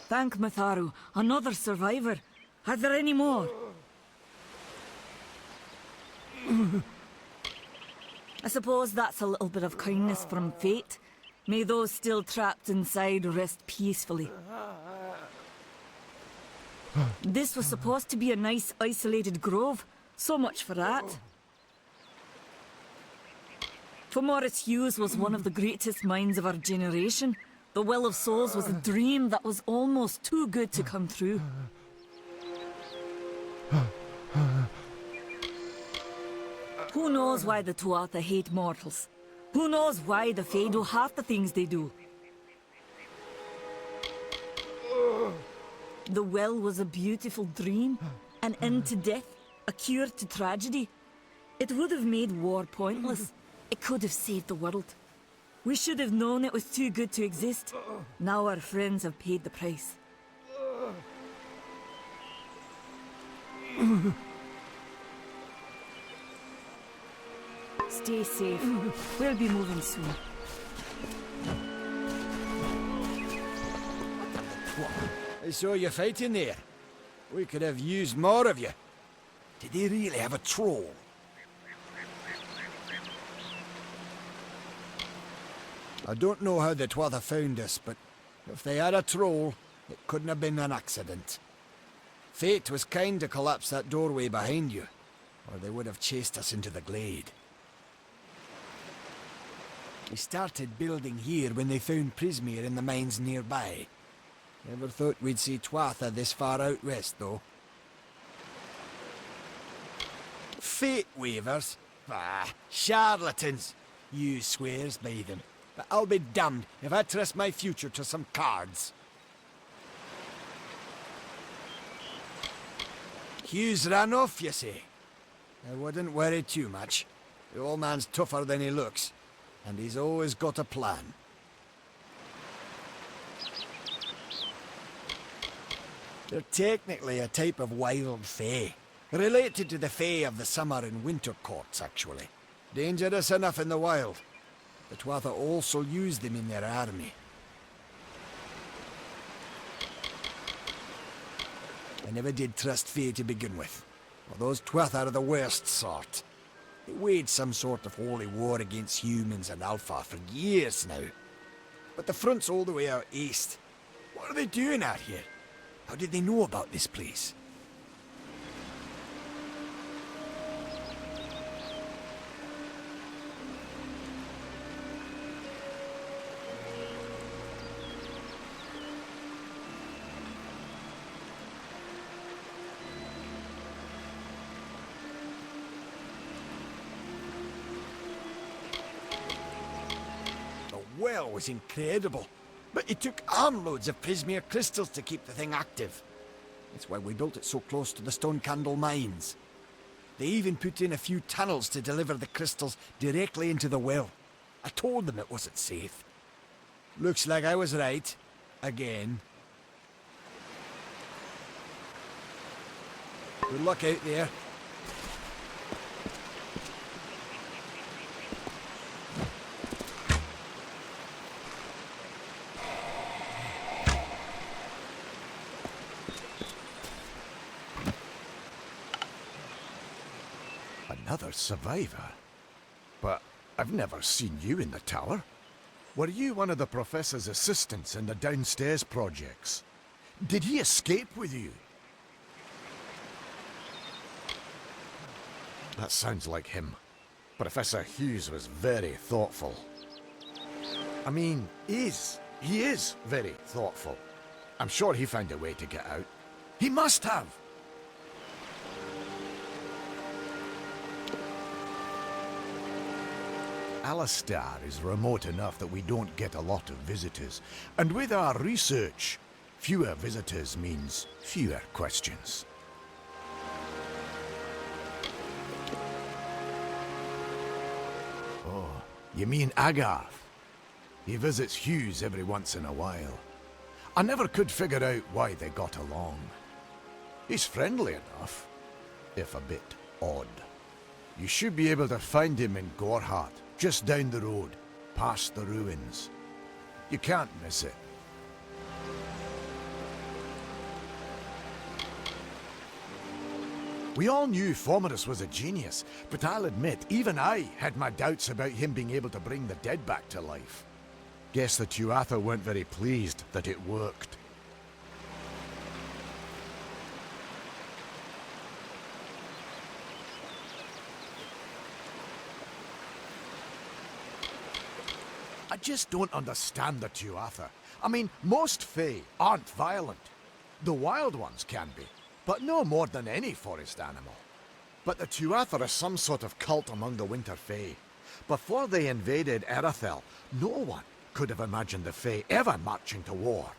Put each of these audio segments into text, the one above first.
Thank Matharu. Another survivor. Are there any more? I suppose that's a little bit of kindness from fate. May those still trapped inside rest peacefully. This was supposed to be a nice, isolated grove. So much for that. Morris Hughes was one of the greatest minds of our generation. The Well of Souls was a dream that was almost too good to come true. Who knows why the Tuatha hate mortals? Who knows why the Fae do half the things they do? The well was a beautiful dream, an end to death, a cure to tragedy. It would have made war pointless. It could have saved the world. We should have known it was too good to exist. Now our friends have paid the price. Stay safe. We'll be moving soon. I saw you fighting there. We could have used more of you. Did they really have a troll? I don't know how the Tuatha found us, but if they had a troll, it couldn't have been an accident. Fate was kind to collapse that doorway behind you, or they would have chased us into the glade. We started building here when they found Prismeer in the mines nearby. Never thought we'd see Tuatha this far out west, though. Fate weavers? Ah, charlatans. You swears by them. But I'll be damned if I trust my future to some cards. Hughes ran off, you say? I wouldn't worry too much. The old man's tougher than he looks, and he's always got a plan. They're technically a type of wild fae. Related to the fae of the summer and winter courts, actually. Dangerous enough in the wild. The Tuatha also use them in their army. I never did trust Fae to begin with. Well, those Tuatha are the worst sort. They waged some sort of holy war against humans and Alpha for years now. But the front's all the way out east. What are they doing out here? How did they know about this place? The well was incredible. But it took armloads of Prismeer crystals to keep the thing active. That's why we built it so close to the Stone Candle mines. They even put in a few tunnels to deliver the crystals directly into the well. I told them it wasn't safe. Looks like I was right. Again. Good luck out there. Another survivor? But I've never seen you in the tower. Were you one of the Professor's assistants in the downstairs projects? Did he escape with you? That sounds like him. Professor Hughes was very thoughtful. I mean, he is very thoughtful. I'm sure he found a way to get out. He must have! Alistair is remote enough that we don't get a lot of visitors. And with our research, fewer visitors means fewer questions. Oh, you mean Agarth? He visits Hughes every once in a while. I never could figure out why they got along. He's friendly enough, if a bit odd. You should be able to find him in Gorhart. Just down the road, past the ruins. You can't miss it. We all knew Fomerus was a genius, but I'll admit, even I had my doubts about him being able to bring the dead back to life. Guess the Tuatha weren't very pleased that it worked. I just don't understand the Tuatha. I mean, most Fae aren't violent. The wild ones can be, but no more than any forest animal. But the Tuatha are some sort of cult among the Winter Fae. Before they invaded Erythel, no one could have imagined the Fae ever marching to war.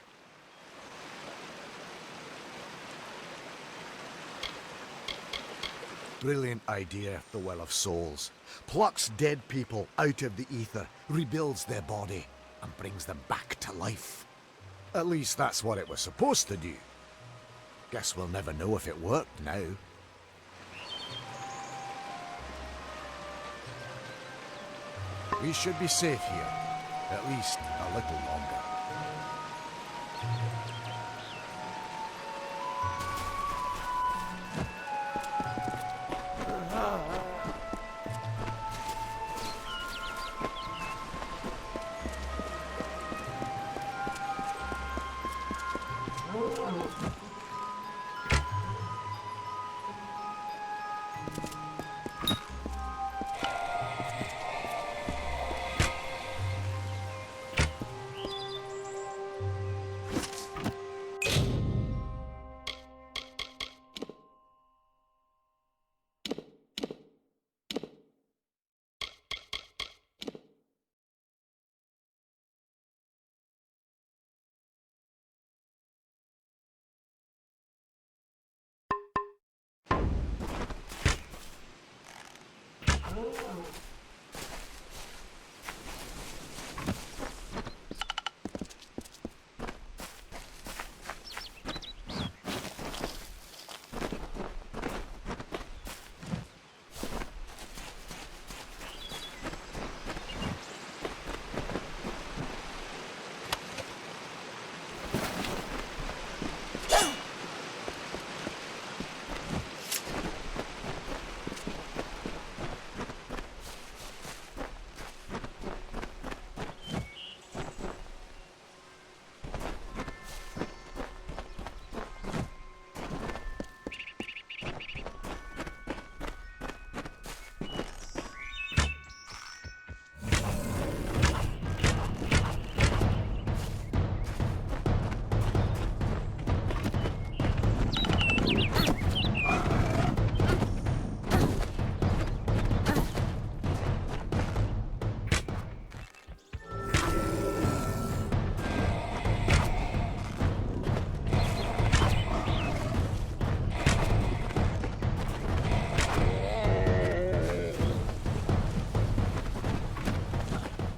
Brilliant idea, the Well of Souls. Plucks dead people out of the ether, rebuilds their body, and brings them back to life. At least that's what it was supposed to do. Guess we'll never know if it worked now. We should be safe here, at least a little longer.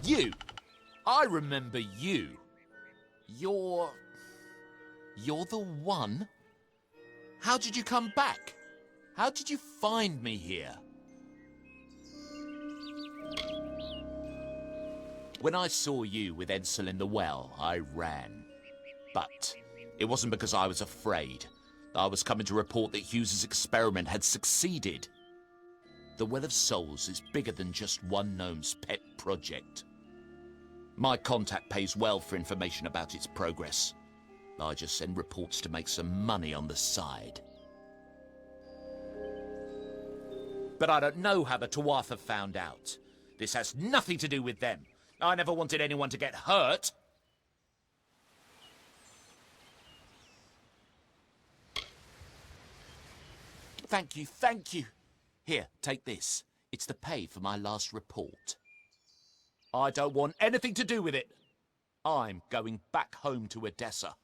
You! I remember you. You're the one? How did you come back? How did you find me here? When I saw you with Edsel in the well, I ran. But it wasn't because I was afraid. I was coming to report that Hughes's experiment had succeeded. The Well of Souls is bigger than just one gnome's pet project. My contact pays well for information about its progress. I just send reports to make some money on the side. But I don't know how the Tuatha found out. This has nothing to do with them. I never wanted anyone to get hurt. Thank you, thank you. Here, take this. It's the pay for my last report. I don't want anything to do with it. I'm going back home to Edessa.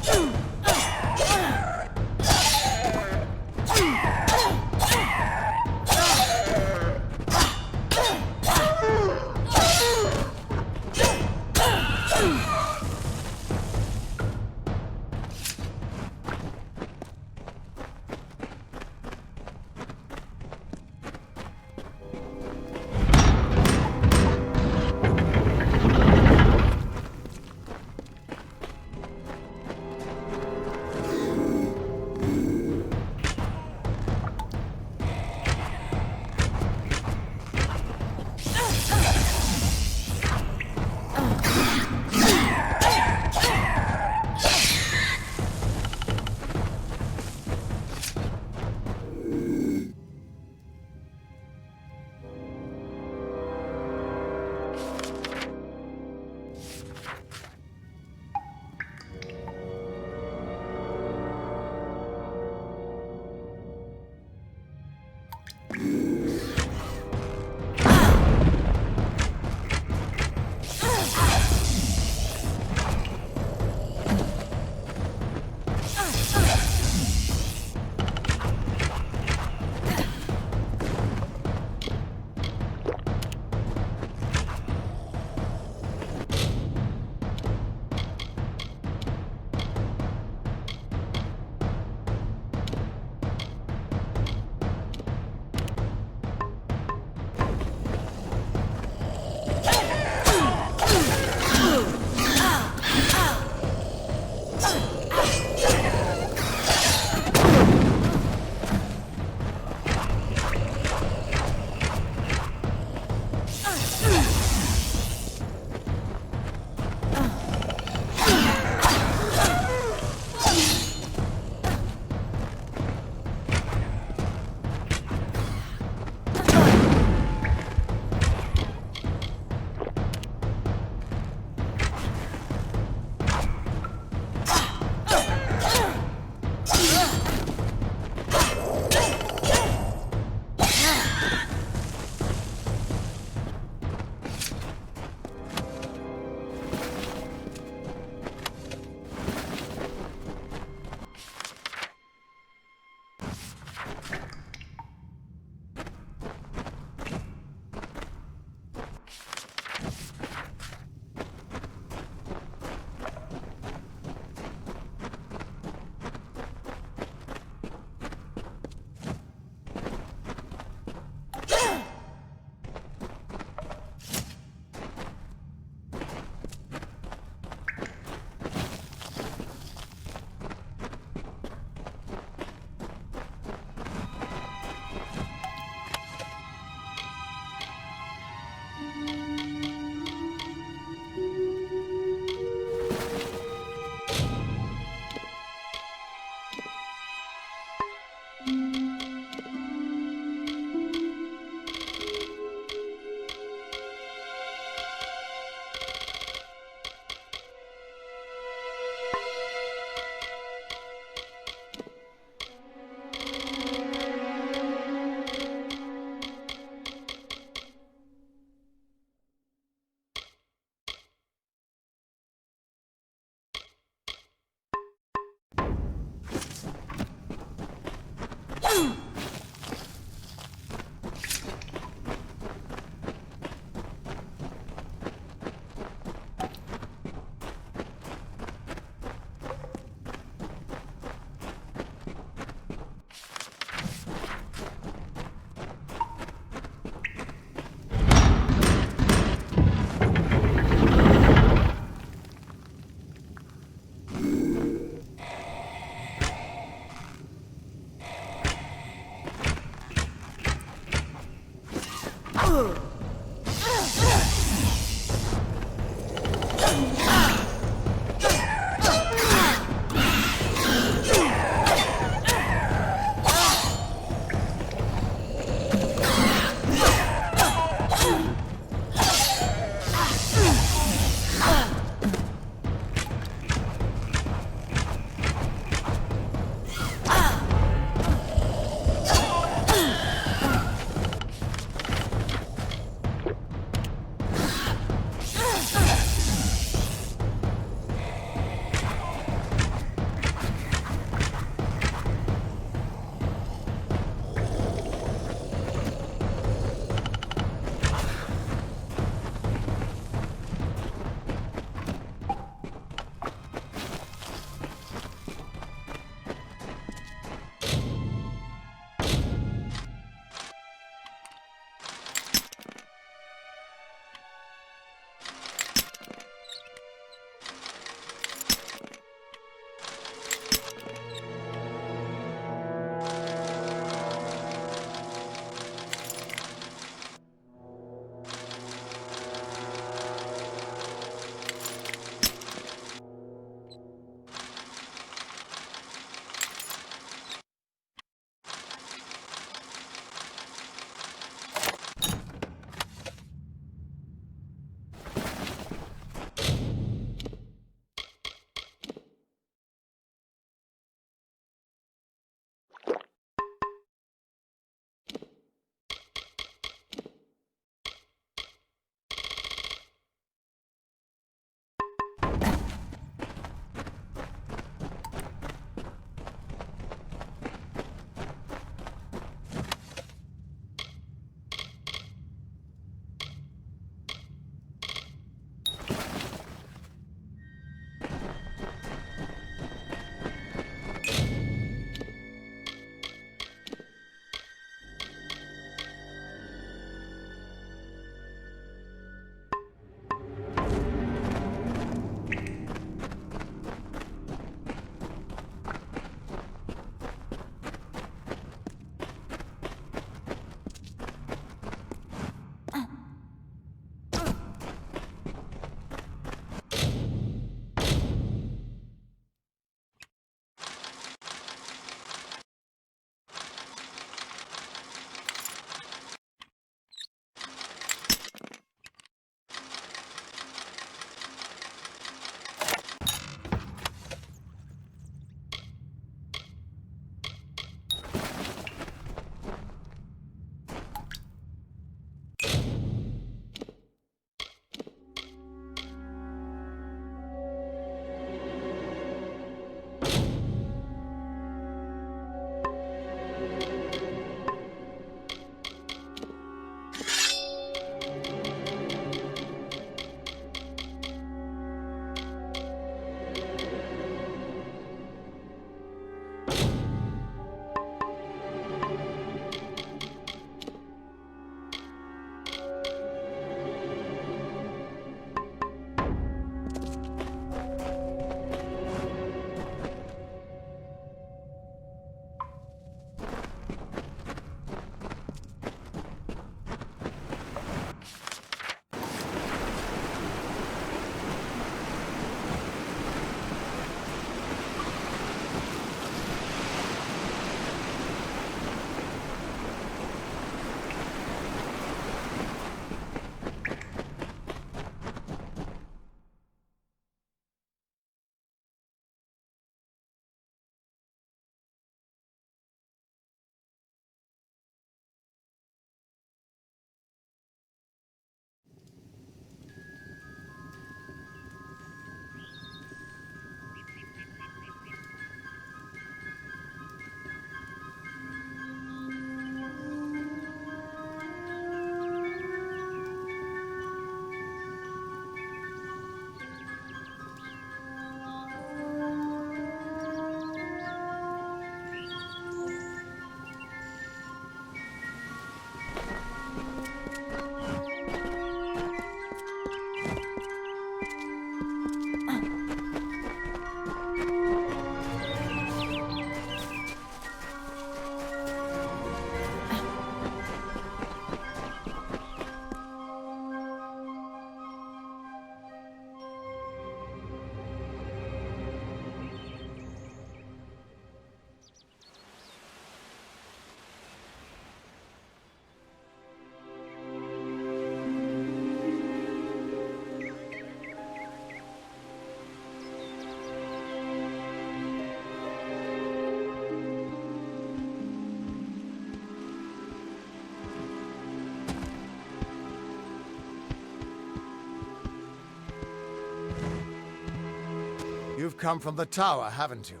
You've come from the tower, haven't you?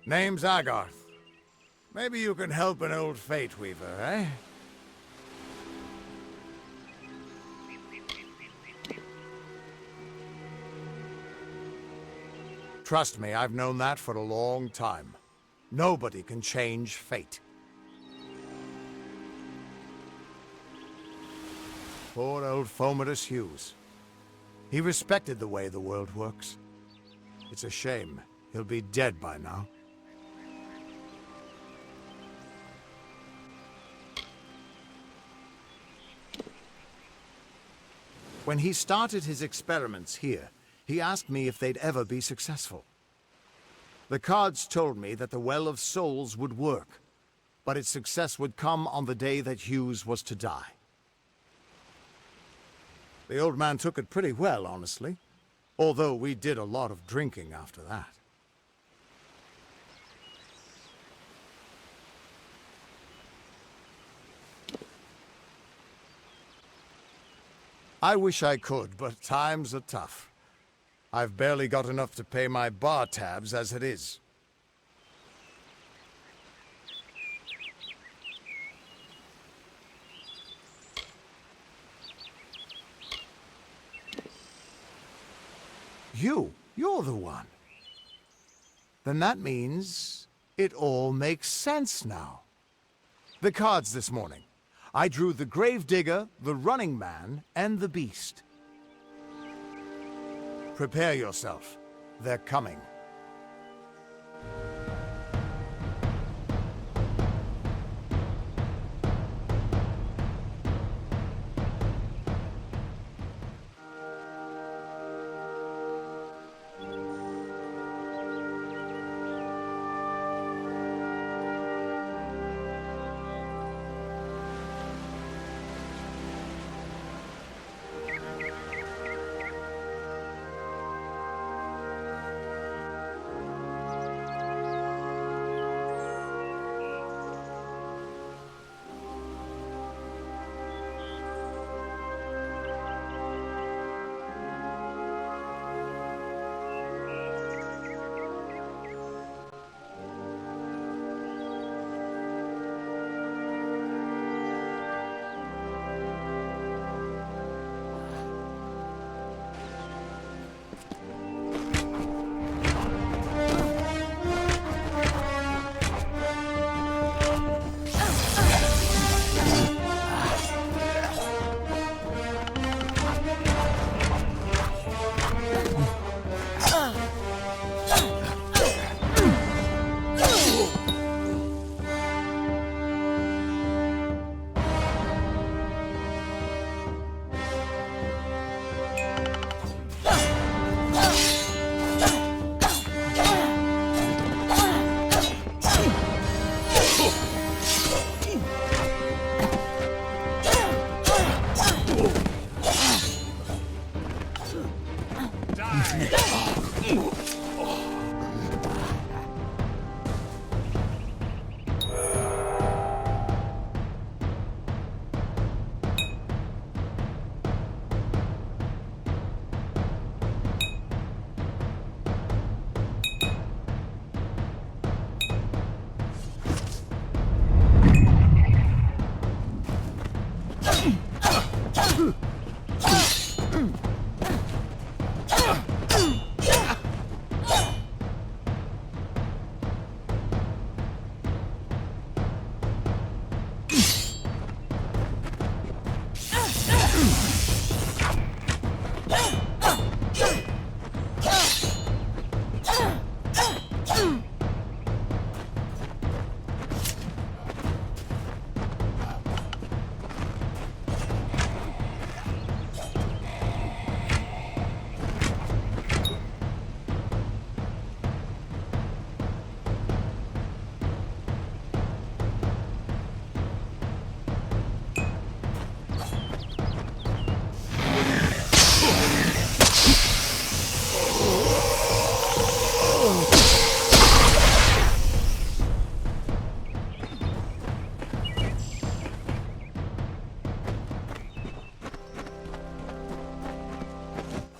Name's Agarth. Maybe you can help an old Fate Weaver, eh? Trust me, I've known that for a long time. Nobody can change fate. Poor old Fomerus Hughes. He respected the way the world works. It's a shame. He'll be dead by now. When he started his experiments here, he asked me if they'd ever be successful. The cards told me that the Well of Souls would work, but its success would come on the day that Hughes was to die. The old man took it pretty well, honestly, although we did a lot of drinking after that. I wish I could, but times are tough. I've barely got enough to pay my bar tabs as it is. You're the one. Then that means it all makes sense now. The cards this morning. I drew the Gravedigger, the Running Man, and the Beast. Prepare yourself. They're coming.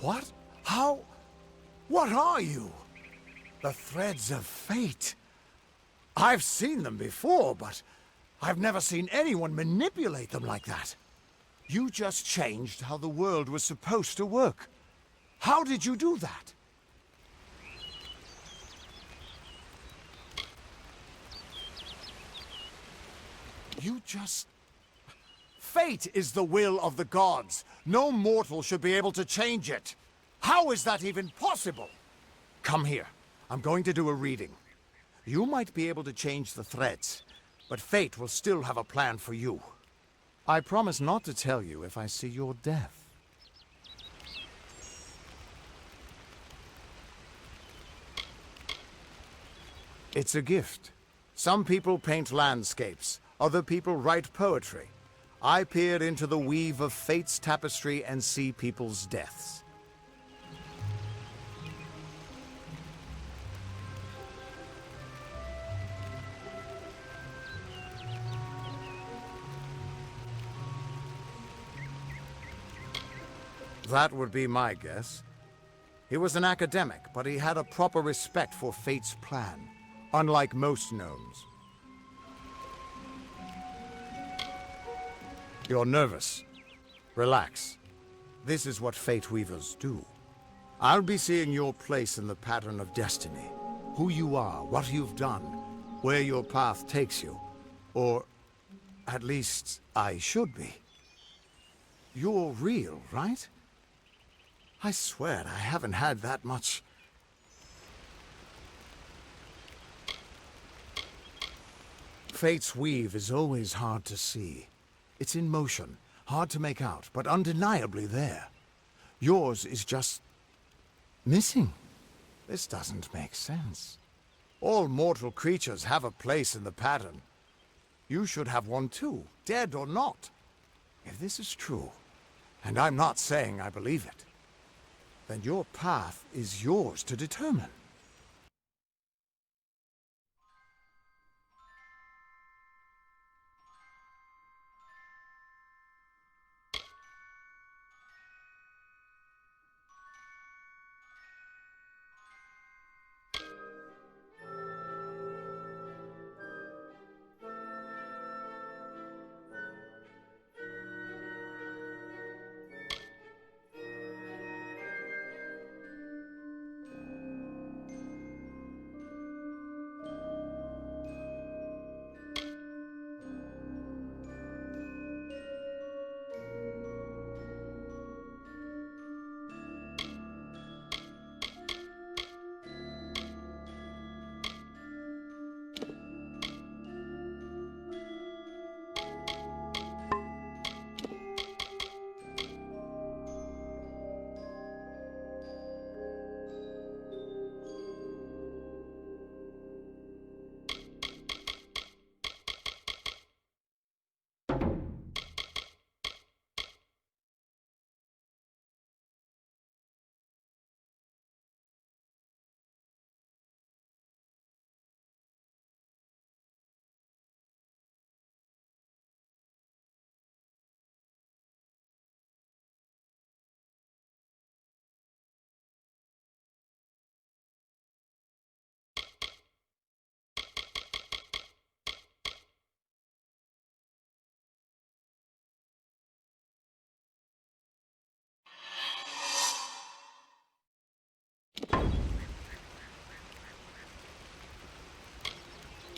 What? How? What are you? The threads of fate. I've seen them before, but I've never seen anyone manipulate them like that. You just changed how the world was supposed to work. How did you do that? You just... Fate is the will of the gods. No mortal should be able to change it. How is that even possible? Come here. I'm going to do a reading. You might be able to change the threads, but fate will still have a plan for you. I promise not to tell you if I see your death. It's a gift. Some people paint landscapes, other people write poetry. I peer into the weave of fate's tapestry and see people's deaths. That would be my guess. He was an academic, but he had a proper respect for fate's plan, unlike most gnomes. You're nervous. Relax. This is what fate weavers do. I'll be seeing your place in the pattern of destiny. Who you are, what you've done, where your path takes you. Or, at least, I should be. You're real, right? I swear I haven't had that much... Fate's weave is always hard to see. It's in motion, hard to make out, but undeniably there. Yours is just... missing. This doesn't make sense. All mortal creatures have a place in the pattern. You should have one too, dead or not. If this is true, and I'm not saying I believe it, then your path is yours to determine.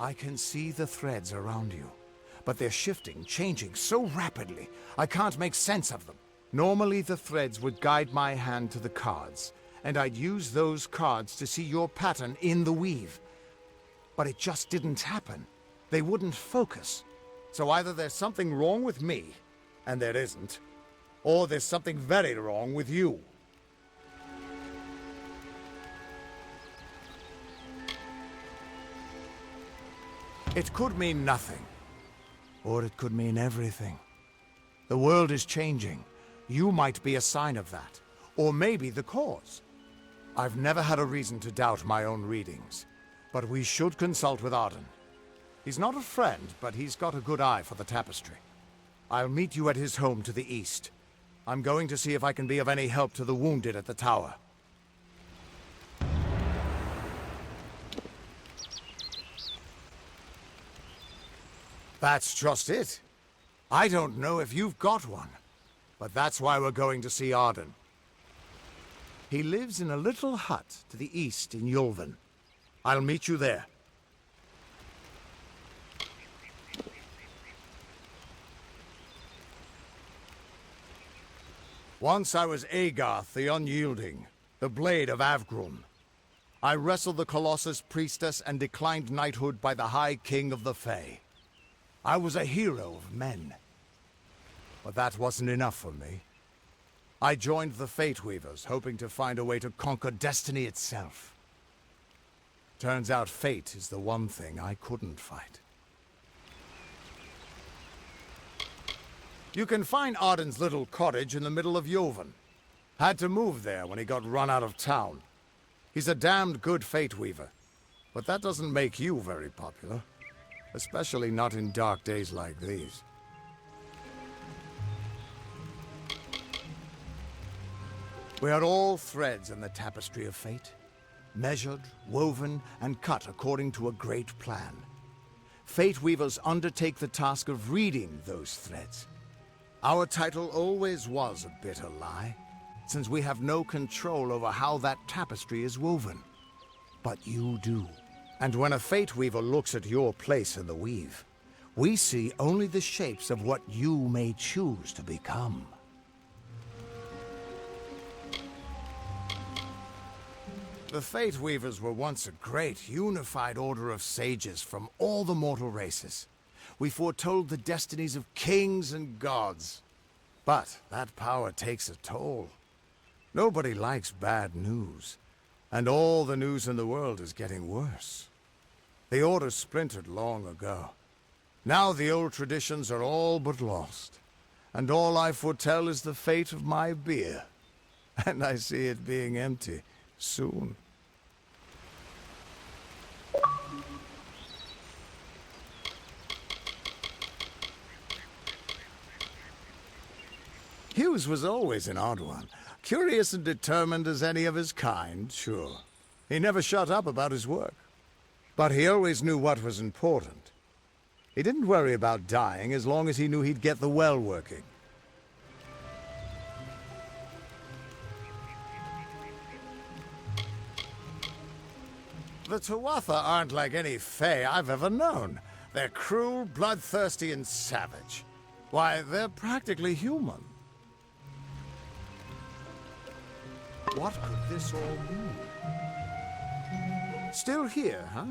I can see the threads around you, but they're shifting, changing so rapidly, I can't make sense of them. Normally the threads would guide my hand to the cards, and I'd use those cards to see your pattern in the weave. But it just didn't happen. They wouldn't focus. So either there's something wrong with me, and there isn't, or there's something very wrong with you. It could mean nothing, or it could mean everything. The world is changing. You might be a sign of that, or maybe the cause. I've never had a reason to doubt my own readings, but we should consult with Arden. He's not a friend, but he's got a good eye for the tapestry. I'll meet you at his home to the east. I'm going to see if I can be of any help to the wounded at the tower. That's just it. I don't know if you've got one, but that's why we're going to see Arden. He lives in a little hut to the east in Yulven. I'll meet you there. Once I was Agarth the Unyielding, the Blade of Avgrun. I wrestled the Colossus priestess and declined knighthood by the High King of the Fae. I was a hero of men. But that wasn't enough for me. I joined the Fate Weavers, hoping to find a way to conquer destiny itself. Turns out fate is the one thing I couldn't fight. You can find Arden's little cottage in the middle of Yulven. Had to move there when he got run out of town. He's a damned good Fate Weaver, but that doesn't make you very popular. Especially not in dark days like these. We are all threads in the tapestry of fate. Measured, woven, and cut according to a great plan. Fate Weavers undertake the task of reading those threads. Our title always was a bitter lie, since we have no control over how that tapestry is woven. But you do. And when a Fate Weaver looks at your place in the weave, we see only the shapes of what you may choose to become. The Fate Weavers were once a great, unified order of sages from all the mortal races. We foretold the destinies of kings and gods. But that power takes a toll. Nobody likes bad news, and all the news in the world is getting worse. The Order splintered long ago. Now the old traditions are all but lost, and all I foretell is the fate of my beer. And I see it being empty soon. Hughes was always an odd one. Curious and determined as any of his kind, sure. He never shut up about his work. But he always knew what was important. He didn't worry about dying as long as he knew he'd get the well working. The Tuatha aren't like any Fae I've ever known. They're cruel, bloodthirsty, and savage. Why, they're practically human. What could this all mean? Still here, huh?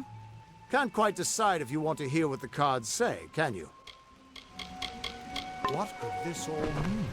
Can't quite decide if you want to hear what the cards say, can you? What could this all mean?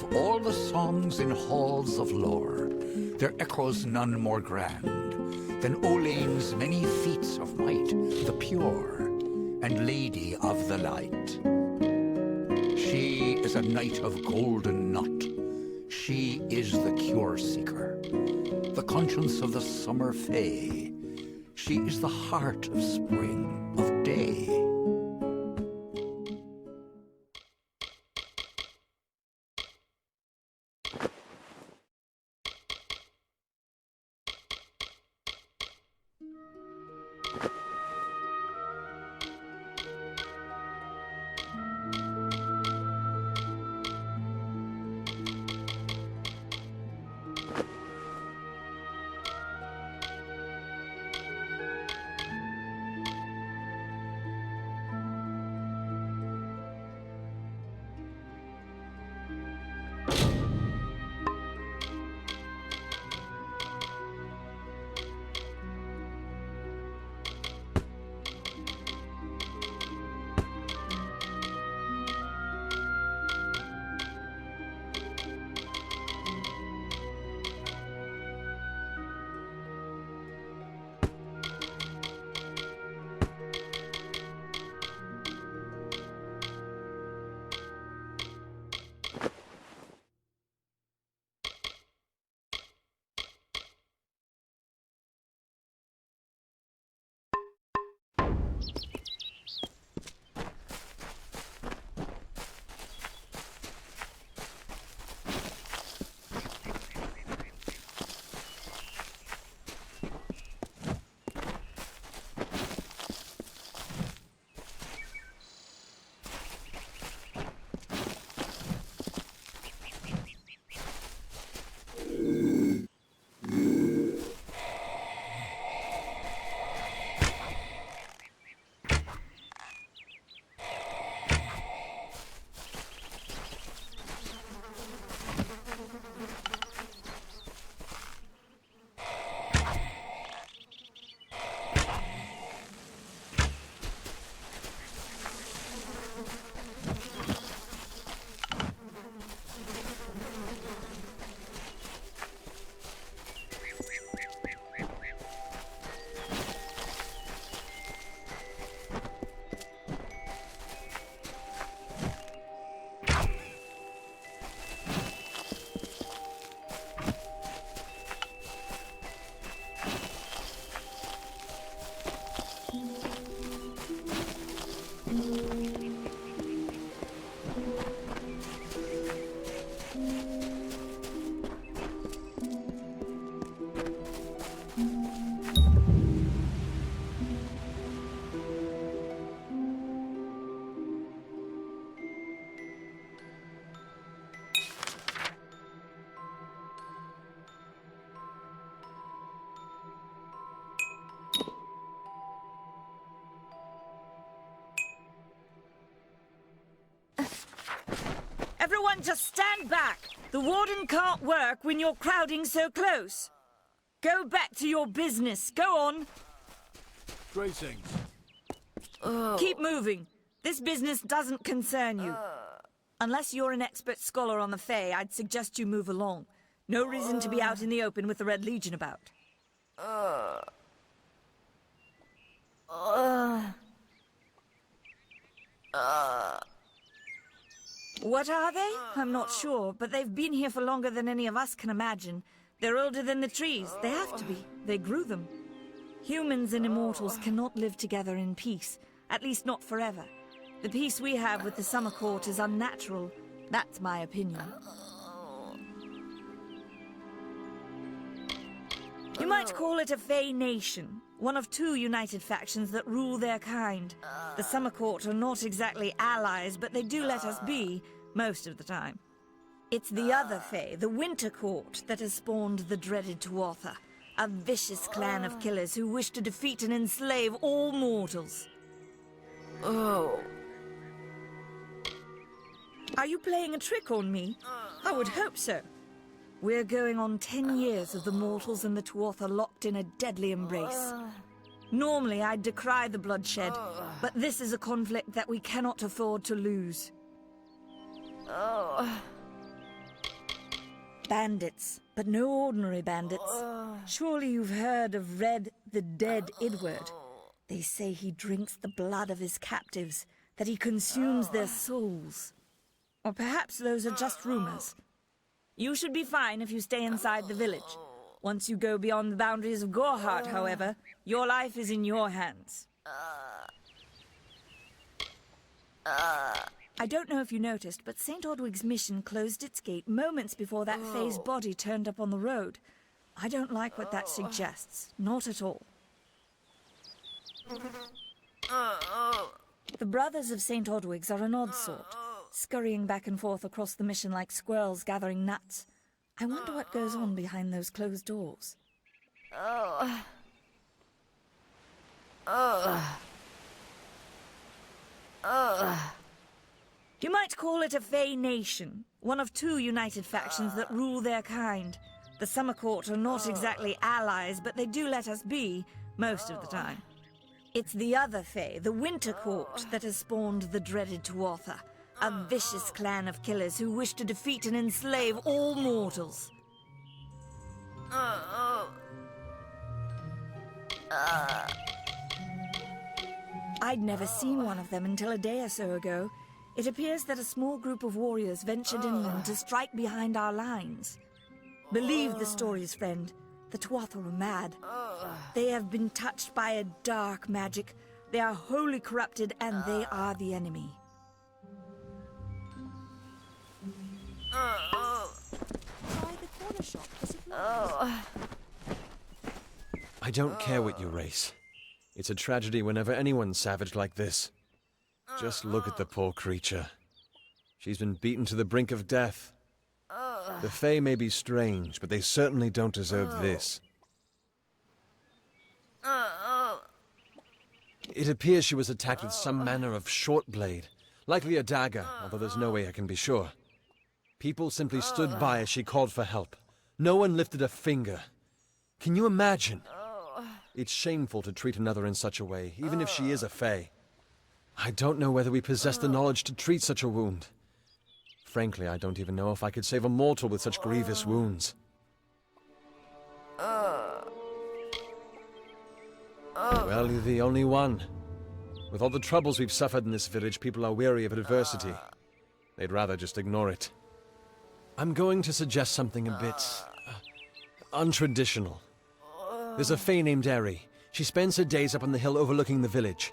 Of all the songs in halls of lore, there echoes none more grand than Olane's many feats of might, the pure and lady of the light. She is a knight of golden knot. She is the cure seeker, the conscience of the summer fae. She is the heart of spring, of day. Everyone just stand back. The warden can't work when you're crowding so close. Go back to your business. Go on. Greetings. Keep moving. This business doesn't concern you. Unless you're an expert scholar on the Fae, I'd suggest you move along. No reason to be out in the open with the Red Legion about. What are they? I'm not sure, but they've been here for longer than any of us can imagine. They're older than the trees. They have to be. They grew them. Humans and immortals cannot live together in peace, at least not forever. The peace we have with the Summer Court is unnatural. That's my opinion. You might call it a Fae nation, one of two united factions that rule their kind. The Summer Court are not exactly allies, but they do let us be, most of the time. It's the other Fae, the Winter Court, that has spawned the dreaded Tuatha, a vicious clan of killers who wish to defeat and enslave all mortals. Oh. Are you playing a trick on me? I would hope so. We're going on 10 years of the mortals and the Tuatha locked in a deadly embrace. Normally, I'd decry the bloodshed, but this is a conflict that we cannot afford to lose. Bandits, but no ordinary bandits. Surely you've heard of Red the Dead Edward. They say he drinks the blood of his captives, that he consumes their souls. Or perhaps those are just rumors. You should be fine if you stay inside the village. Once you go beyond the boundaries of Gorhart, however, your life is in your hands. I don't know if you noticed, but St. Ordwig's mission closed its gate moments before that Fae's body turned up on the road. I don't like what that suggests. Not at all. The brothers of St. Ordwig's are an odd sort, scurrying back and forth across the mission like squirrels gathering nuts. I wonder what goes on behind those closed doors. You might call it a Fae nation, one of two united factions that rule their kind. The Summer Court are not exactly allies, but they do let us be, most of the time. It's the other Fae, the Winter Court, that has spawned the dreaded Tuatha, a vicious clan of killers who wish to defeat and enslave all mortals. I'd never seen one of them until a day or so ago. It appears that a small group of warriors ventured inland to strike behind our lines. Believe the stories, friend. The Tuatha are mad. They have been touched by a dark magic. They are wholly corrupted, and they are the enemy. I don't care what you race. It's a tragedy whenever anyone's savage like this. Just look at the poor creature. She's been beaten to the brink of death. The Fae may be strange, but they certainly don't deserve this. It appears she was attacked with some manner of short blade, likely a dagger, although there's no way I can be sure. People simply stood by as she called for help. No one lifted a finger. Can you imagine? It's shameful to treat another in such a way, even if she is a Fae. I don't know whether we possess the knowledge to treat such a wound. Frankly, I don't even know if I could save a mortal with such grievous wounds. Well, you're the only one. With all the troubles we've suffered in this village, people are weary of adversity. They'd rather just ignore it. I'm going to suggest something a bit untraditional. There's a Fae named Eri. She spends her days up on the hill overlooking the village.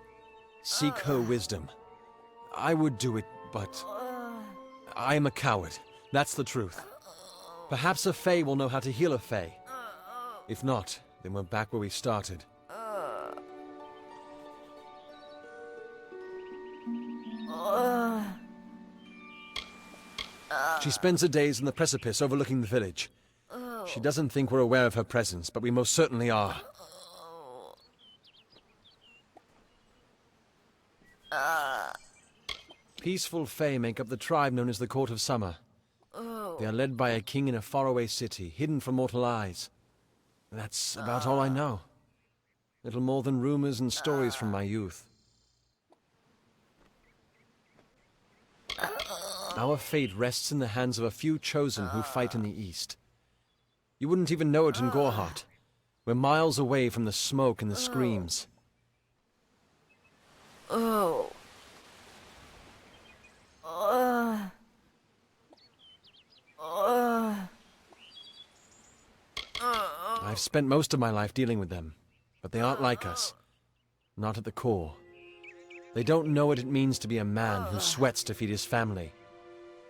Seek her wisdom. I would do it, but I am a coward. That's the truth. Perhaps a Fae will know how to heal a Fae. If not, then we're back where we started. She spends her days on the precipice overlooking the village. She doesn't think we're aware of her presence, but we most certainly are. Peaceful Fae make up the tribe known as the Court of Summer. They are led by a king in a faraway city, hidden from mortal eyes. That's about all I know. Little more than rumors and stories from my youth. Our fate rests in the hands of a few chosen who fight in the east. You wouldn't even know it in Gorhart. We're miles away from the smoke and the screams. I've spent most of my life dealing with them, but they aren't like us. Not at the core. They don't know what it means to be a man who sweats to feed his family.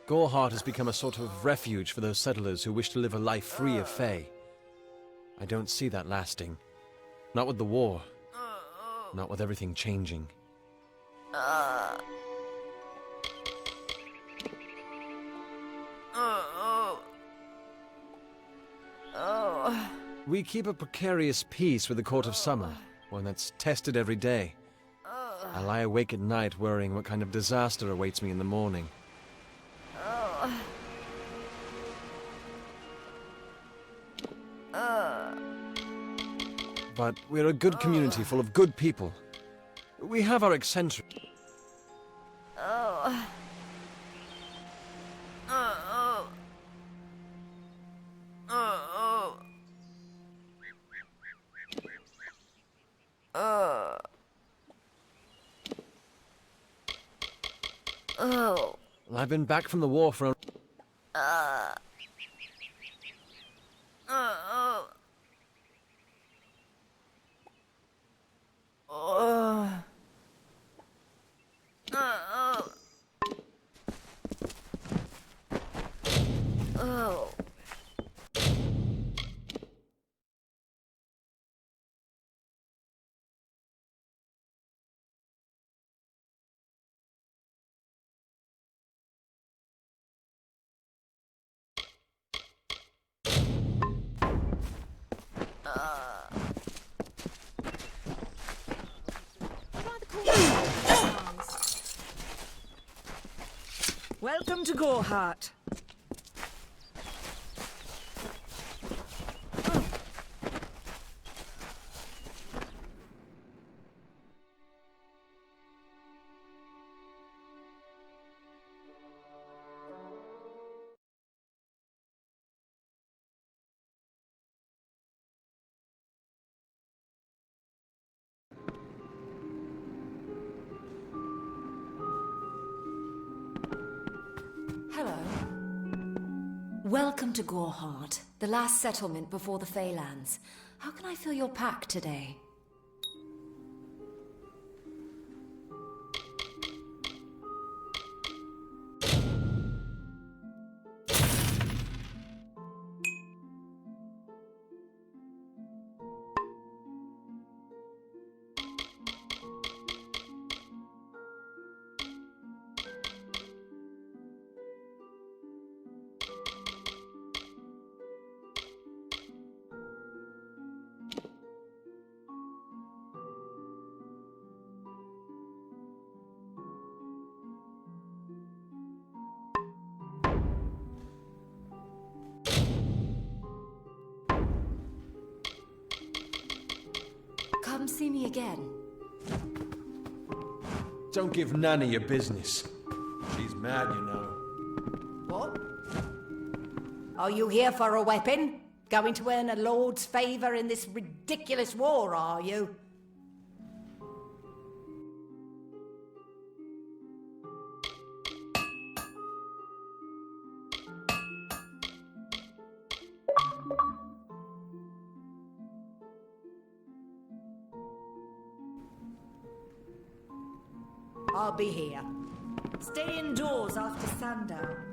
Gorhart has become a sort of refuge for those settlers who wish to live a life free of Fae. I don't see that lasting. Not with the war. Not with everything changing. We keep a precarious peace with the Court of Summer, one that's tested every day. I lie awake at night worrying what kind of disaster awaits me in the morning. But we're a good community full of good people. We have our eccentric... I've been back from the war for Welcome to Goreheart. Hello. Welcome to Goreheart, the last settlement before the Feylands. How can I fill your pack today? Come see me again. Don't give Nanny your business. She's mad, you know. What? Are you here for a weapon? Going to earn a lord's favour in this ridiculous war, are you? I'll be here. Stay indoors after sundown.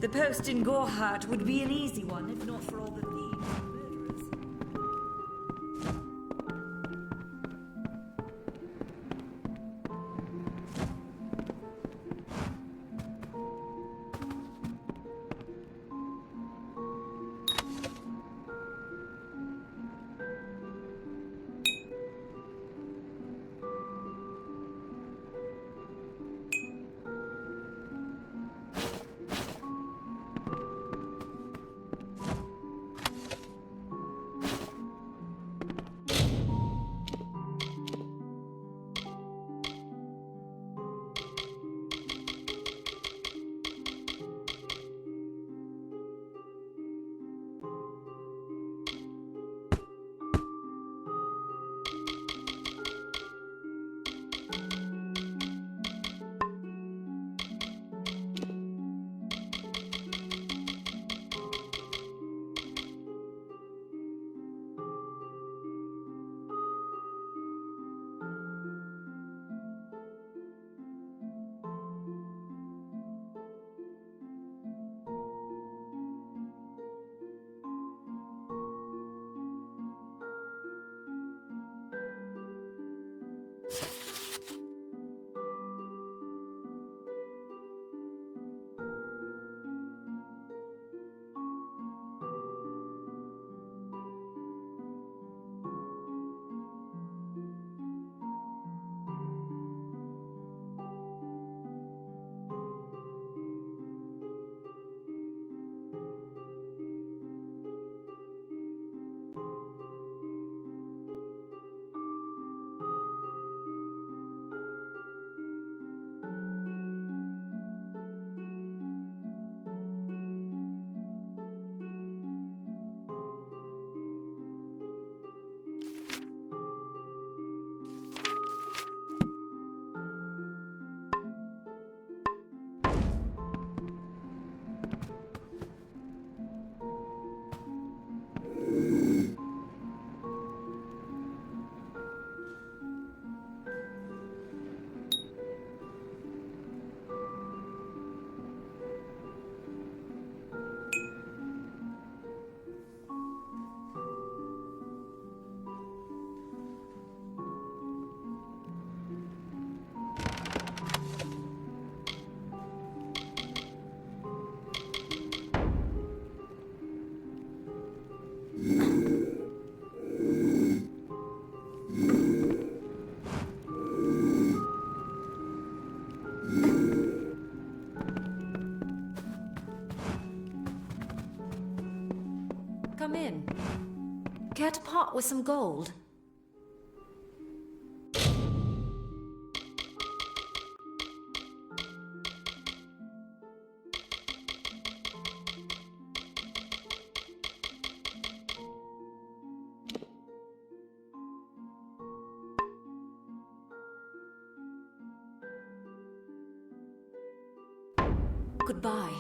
The post in Gorhart would be an easy one, if not for all the thieves and murderers. Come in. Care to part with some gold? Goodbye.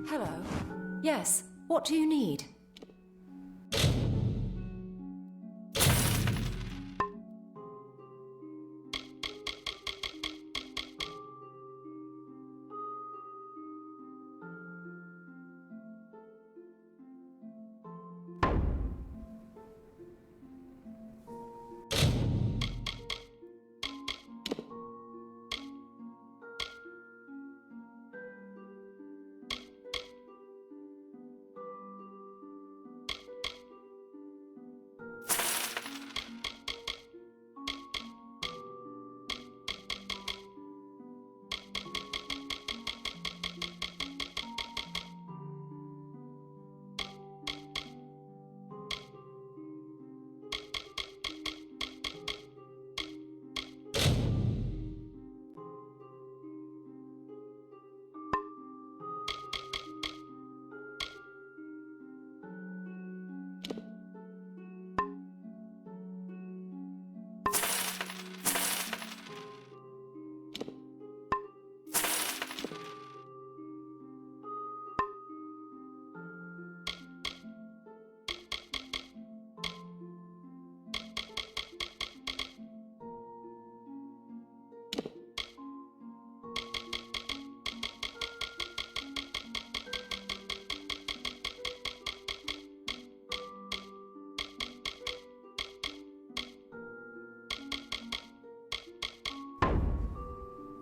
Hello. Yes, what do you need?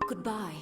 Goodbye.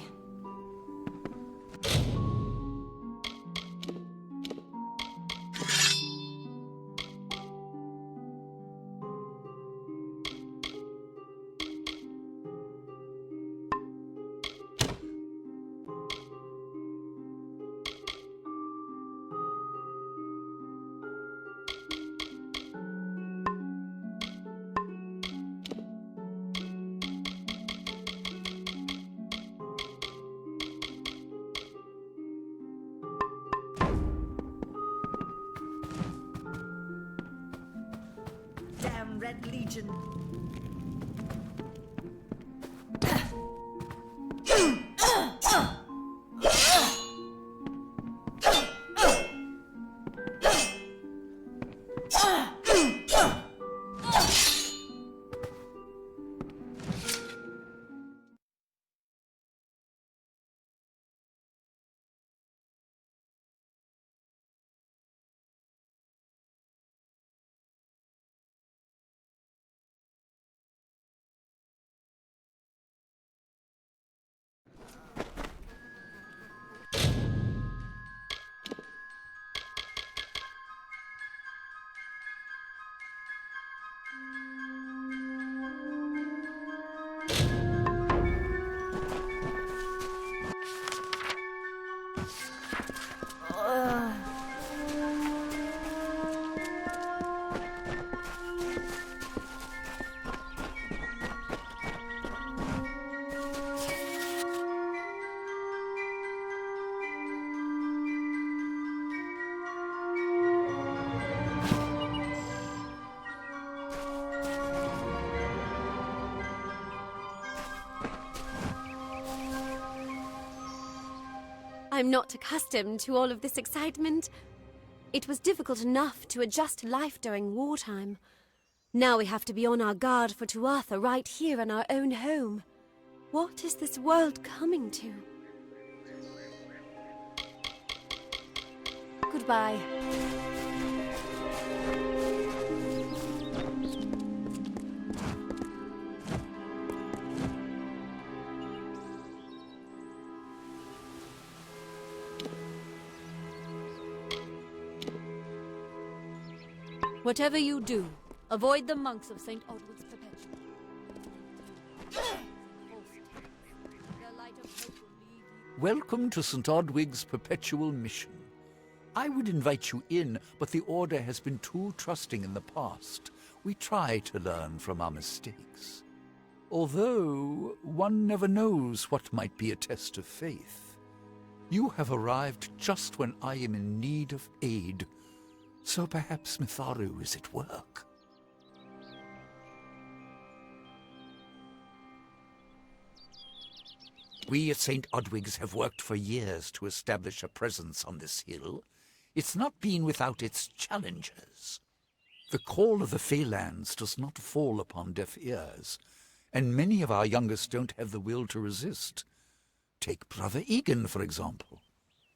Damn Red Legion. I'm not accustomed to all of this excitement. It was difficult enough to adjust to life during wartime. Now we have to be on our guard for Tuatha right here in our own home. What is this world coming to? Goodbye. Whatever you do, avoid the monks of St. Odward's Perpetual. Welcome to St. Odwig's Perpetual Mission. I would invite you in, but the Order has been too trusting in the past. We try to learn from our mistakes. Although, one never knows what might be a test of faith. You have arrived just when I am in need of aid. So perhaps Mitharu is at work. We at St. Odwig's have worked for years to establish a presence on this hill. It's not been without its challenges. The call of the Feylands does not fall upon deaf ears, and many of our youngest don't have the will to resist. Take Brother Egan, for example.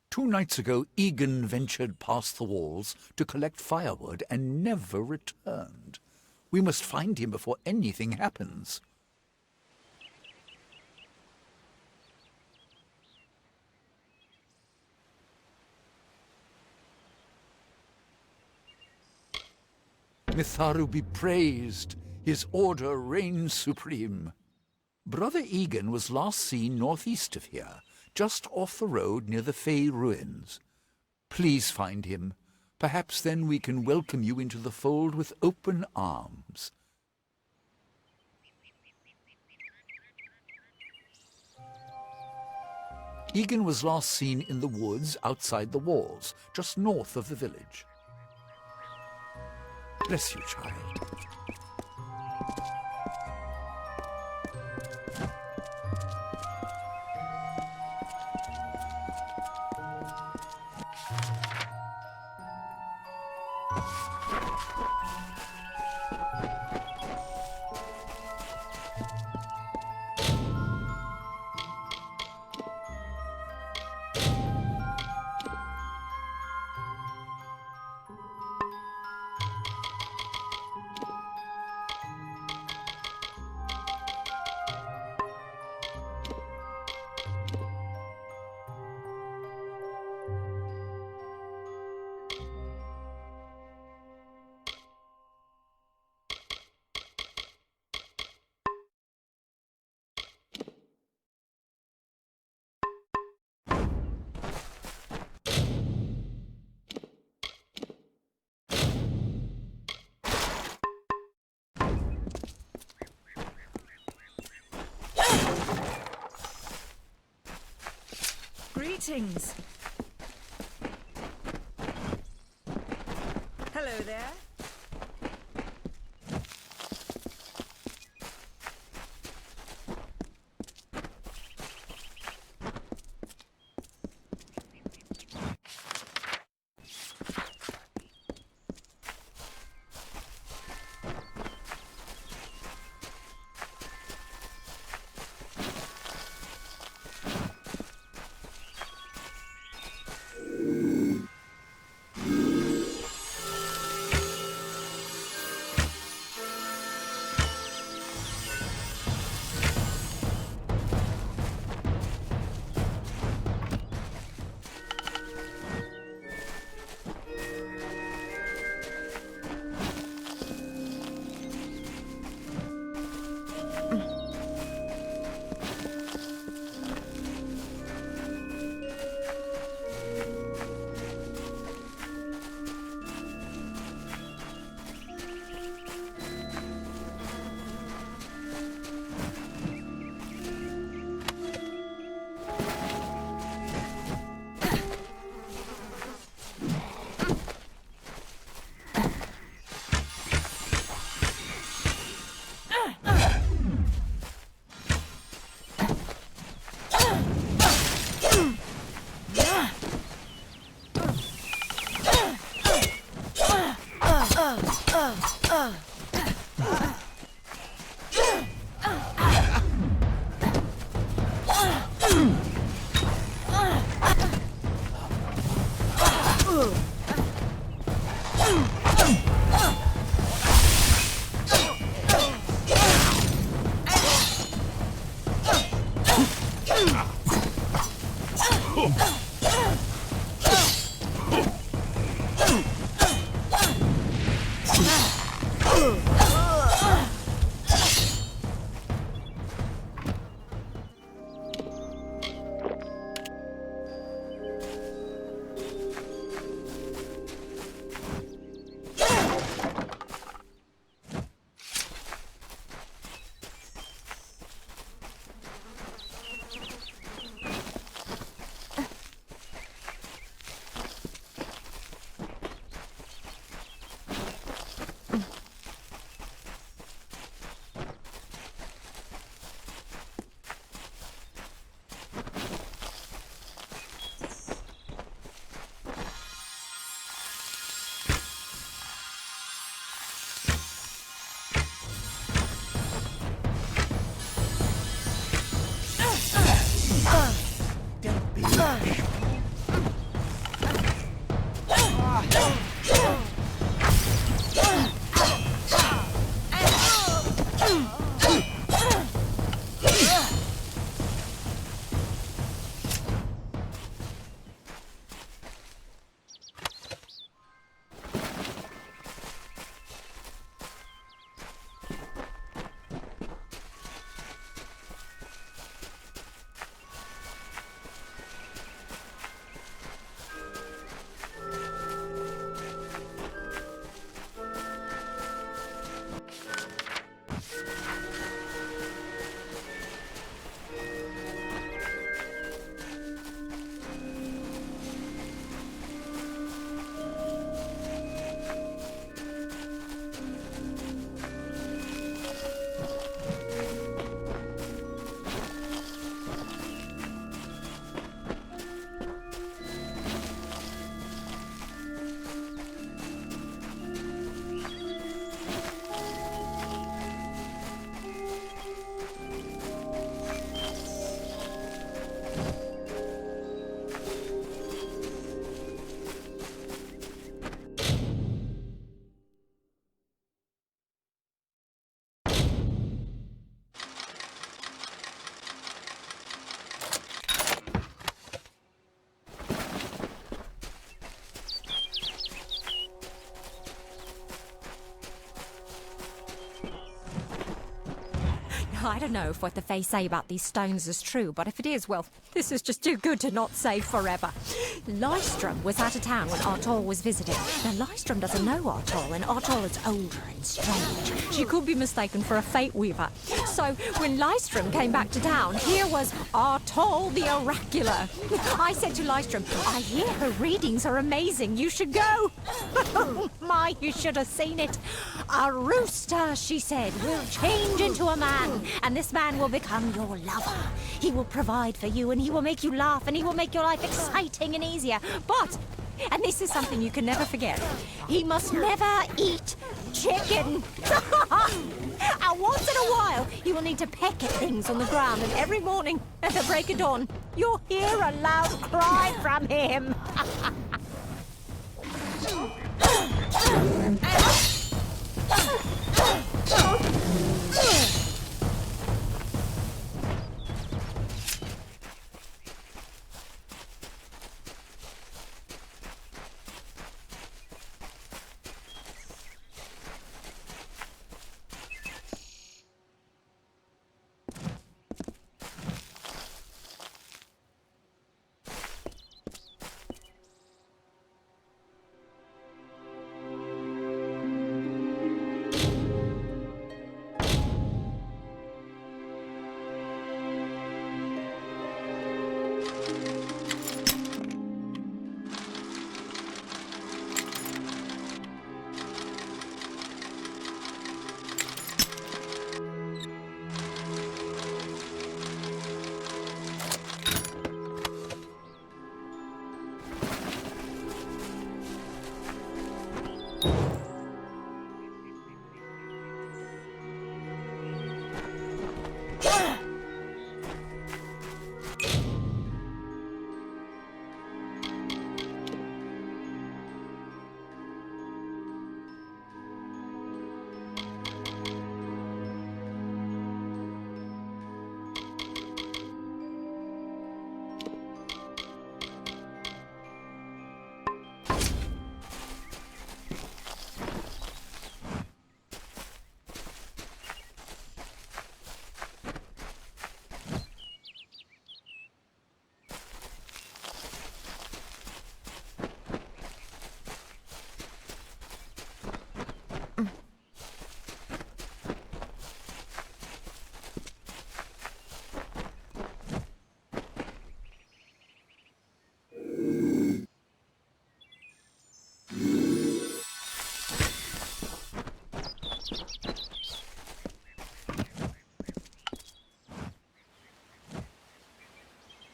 2 nights ago, Egan ventured past the walls to collect firewood and never returned. We must find him before anything happens. Mitharu be praised. His order reigns supreme. Brother Egan was last seen northeast of here, just off the road near the Fey ruins. Please find him. Perhaps then we can welcome you into the fold with open arms. Egan was last seen in the woods outside the walls, just north of the village. Bless you, child. Greetings. Hello there. I don't know if what the Fae say about these stones is true, but if it is, well, this is just too good to not say forever. Lystrom was out of town when Artol was visiting. Now, Lystrom doesn't know Artol, and Artol is older and strange. She could be mistaken for a Fate Weaver. So, when Lystrom came back to town, here was Artol the Oracular. I said to Lystrom, I hear her readings are amazing. You should go. Oh my, you should have seen it. A rooster, she said, will change into a man, and this man will become your lover. He will provide for you, and he will make you laugh, and he will make your life exciting and easier. But, and this is something you can never forget, he must never eat chicken. And once in a while, he will need to peck at things on the ground, and every morning at the break of dawn, you'll hear a loud cry from him.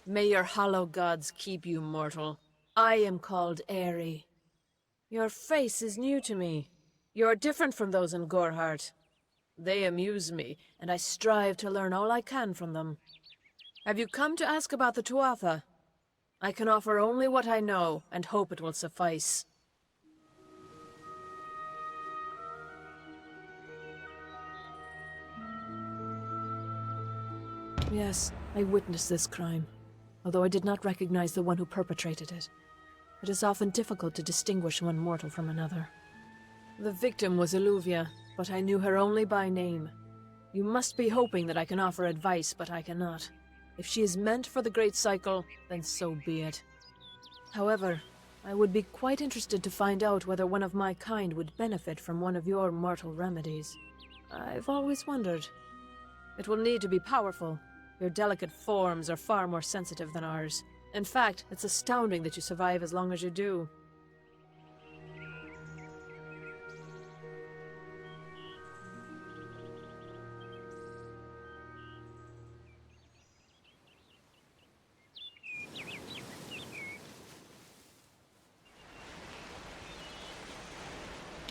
May your hollow gods keep you, mortal. I am called Aerie. Your face is new to me. You're different from those in Gorhart. They amuse me, and I strive to learn all I can from them. Have you come to ask about the Tuatha? I can offer only what I know, and hope it will suffice. Yes, I witnessed this crime, although I did not recognize the one who perpetrated it. It is often difficult to distinguish one mortal from another. The victim was Illuvia, but I knew her only by name. You must be hoping that I can offer advice, but I cannot. If she is meant for the Great Cycle, then so be it. However, I would be quite interested to find out whether one of my kind would benefit from one of your mortal remedies. I've always wondered. It will need to be powerful. Your delicate forms are far more sensitive than ours. In fact, it's astounding that you survive as long as you do.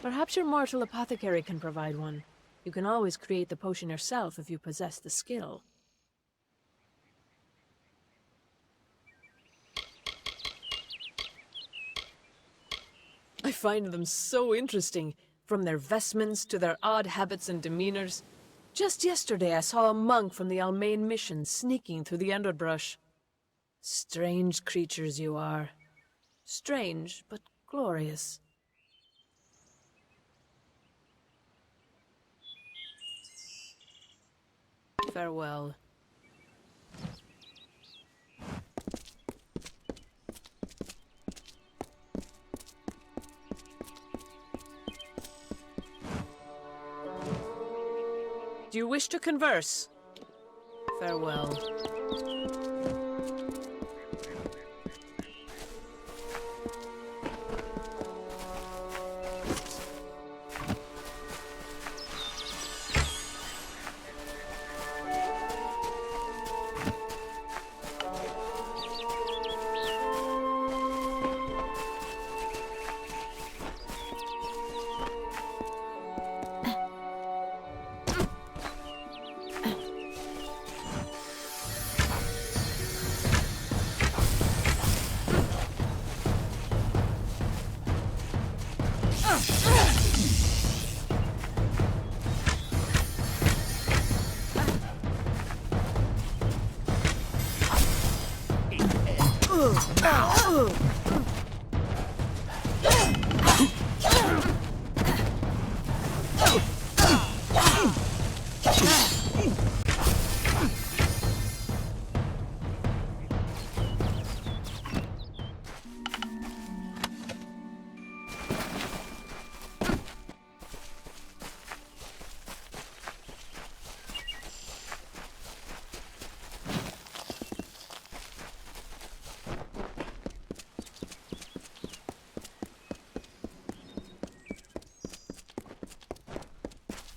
Perhaps your mortal apothecary can provide one. You can always create the potion yourself if you possess the skill. I find them so interesting, from their vestments to their odd habits and demeanors. Just yesterday I saw a monk from the Almain mission sneaking through the underbrush. Strange creatures you are. Strange, but glorious. Farewell. Do you wish to converse? Farewell.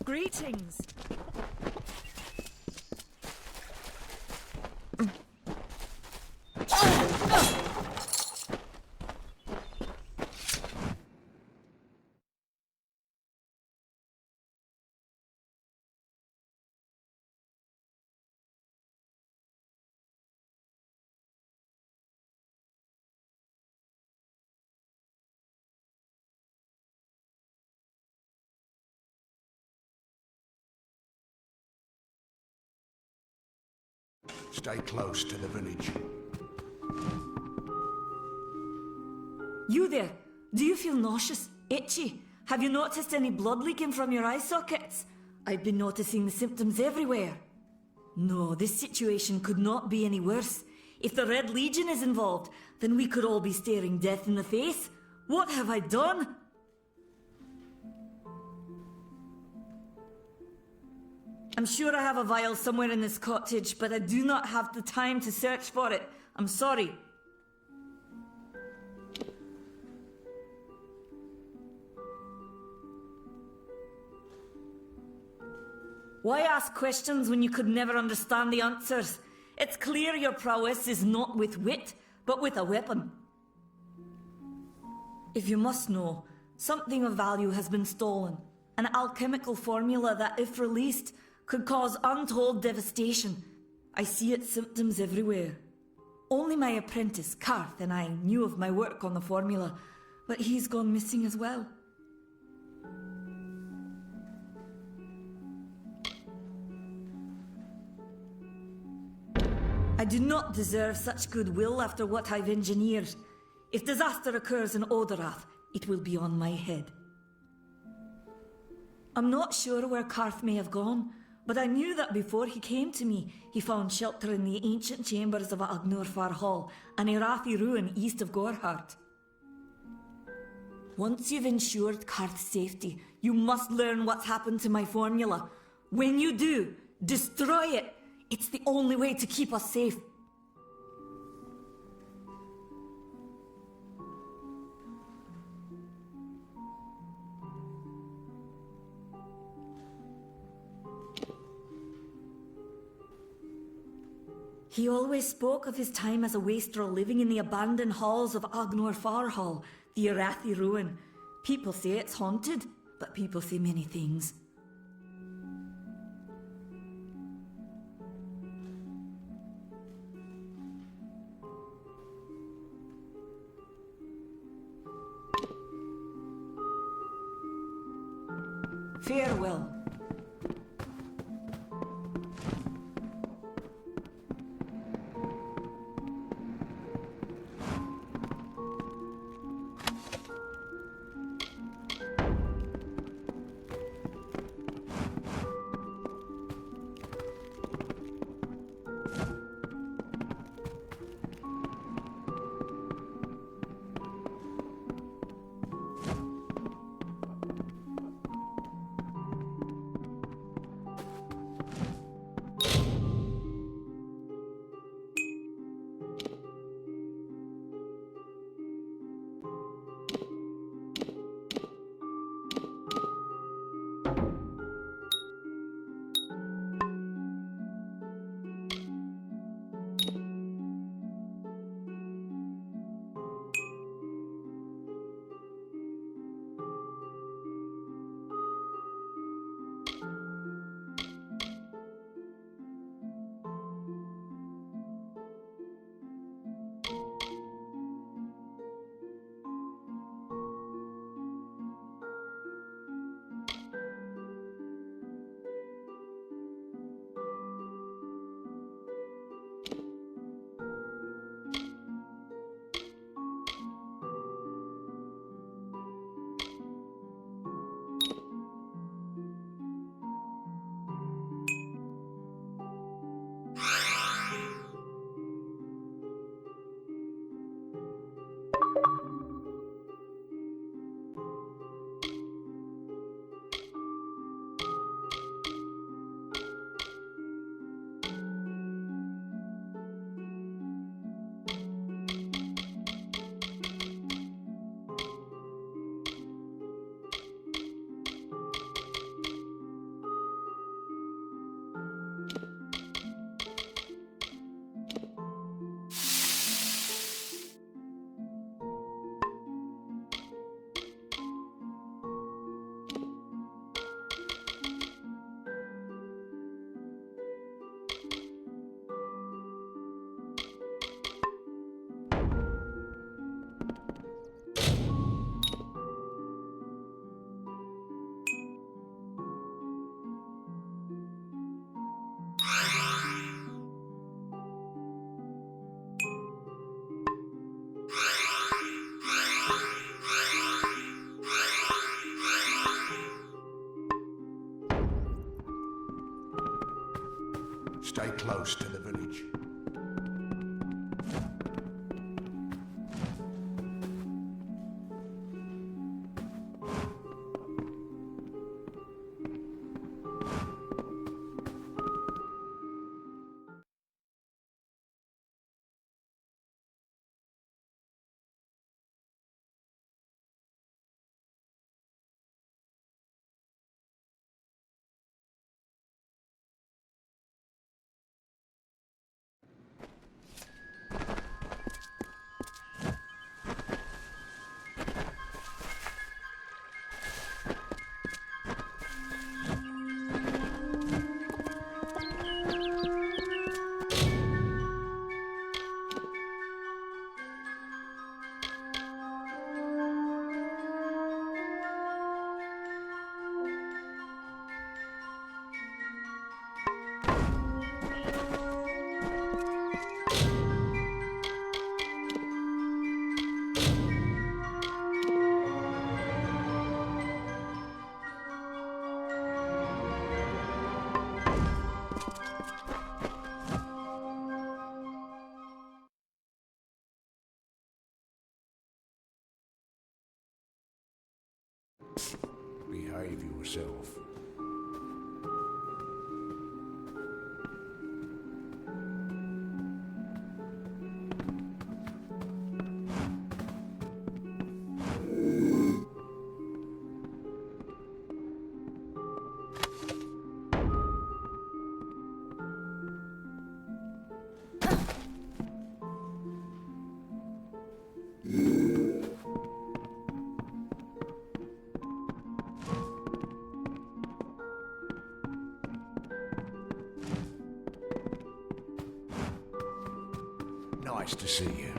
Greetings. Stay close to the village. You there? Do you feel nauseous? Itchy? Have you noticed any blood leaking from your eye sockets? I've been noticing the symptoms everywhere. No, this situation could not be any worse. If the Red Legion is involved, then we could all be staring death in the face. What have I done? I'm sure I have a vial somewhere in this cottage, but I do not have the time to search for it. I'm sorry. Why ask questions when you could never understand the answers? It's clear your prowess is not with wit, but with a weapon. If you must know, something of value has been stolen. An alchemical formula that, if released, could cause untold devastation. I see its symptoms everywhere. Only my apprentice, Karth, and I knew of my work on the formula, but he's gone missing as well. I do not deserve such goodwill after what I've engineered. If disaster occurs in Odorath, it will be on my head. I'm not sure where Karth may have gone, but I knew that before he came to me, he found shelter in the ancient chambers of Agnurfar Hall, an Irathi ruin east of Gorhart. Once you've ensured Karth's safety, you must learn what's happened to my formula. When you do, destroy it. It's the only way to keep us safe. He always spoke of his time as a wastrel living in the abandoned halls of Agnurfar Hall, the Irathi ruin. People say it's haunted, but people say many things. Farewell. Stay close to the village. Behave yourself. Nice to see you.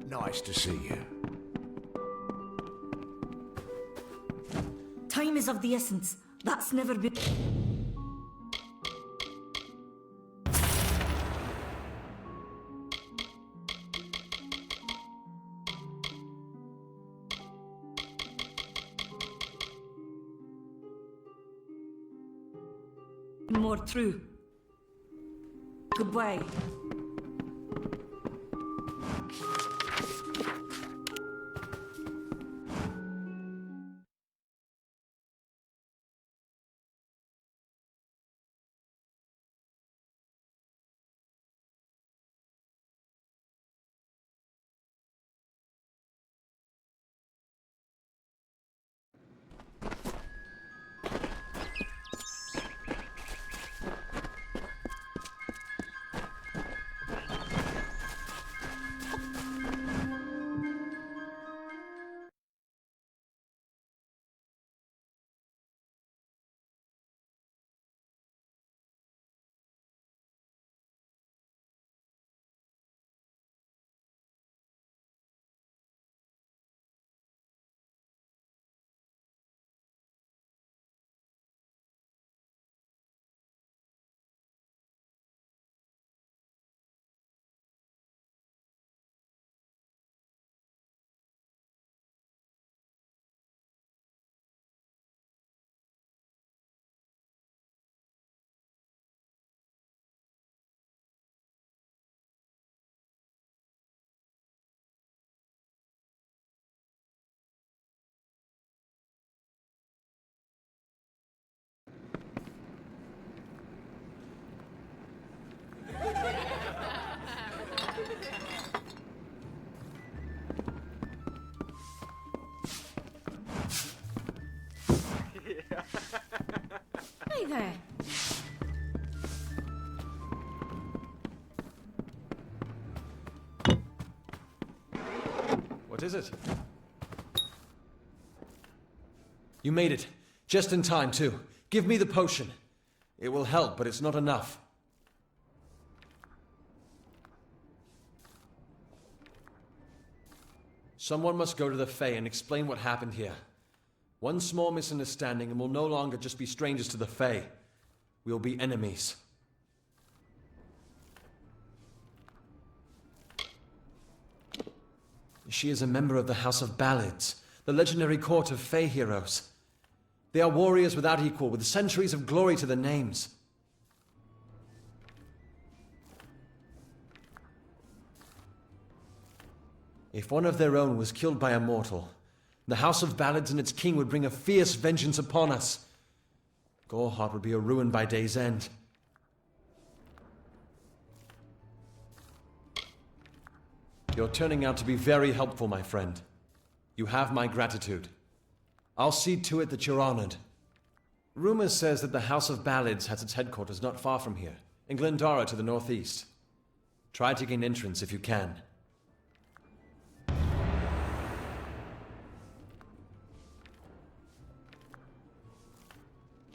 Nice to see you. Time is of the essence. That's never been... more true. Goodbye. What is it? You made it. Just in time, too. Give me the potion. It will help, but it's not enough. Someone must go to the Fae and explain what happened here. One small misunderstanding and we'll no longer just be strangers to the Fae. We'll be enemies. She is a member of the House of Ballads, the legendary court of Fae heroes. They are warriors without equal, with centuries of glory to their names. If one of their own was killed by a mortal, the House of Ballads and its king would bring a fierce vengeance upon us. Goreheart would be a ruin by day's end. You're turning out to be very helpful, my friend. You have my gratitude. I'll see to it that you're honored. Rumor says that the House of Ballads has its headquarters not far from here, in Glendara to the northeast. Try to gain entrance if you can.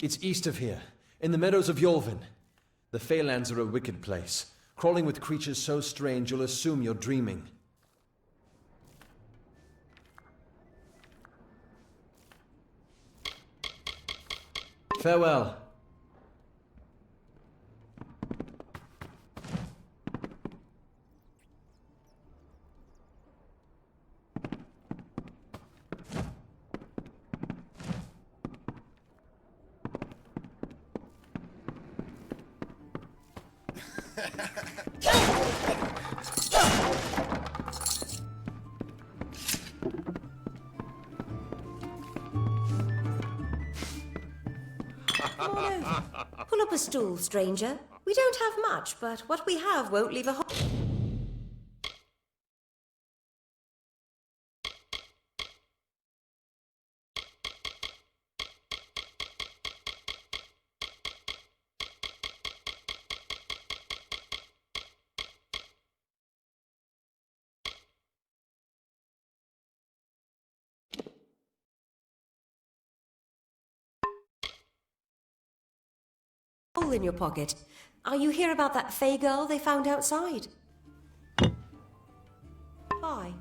It's east of here, in the meadows of Yolvin. The Feylands are a wicked place, crawling with creatures so strange you'll assume you're dreaming. Farewell. Pull up a stool, stranger. We don't have much, but what we have won't leave a hole. Hole in your pocket. Are you here about that Fey girl they found outside? Bye.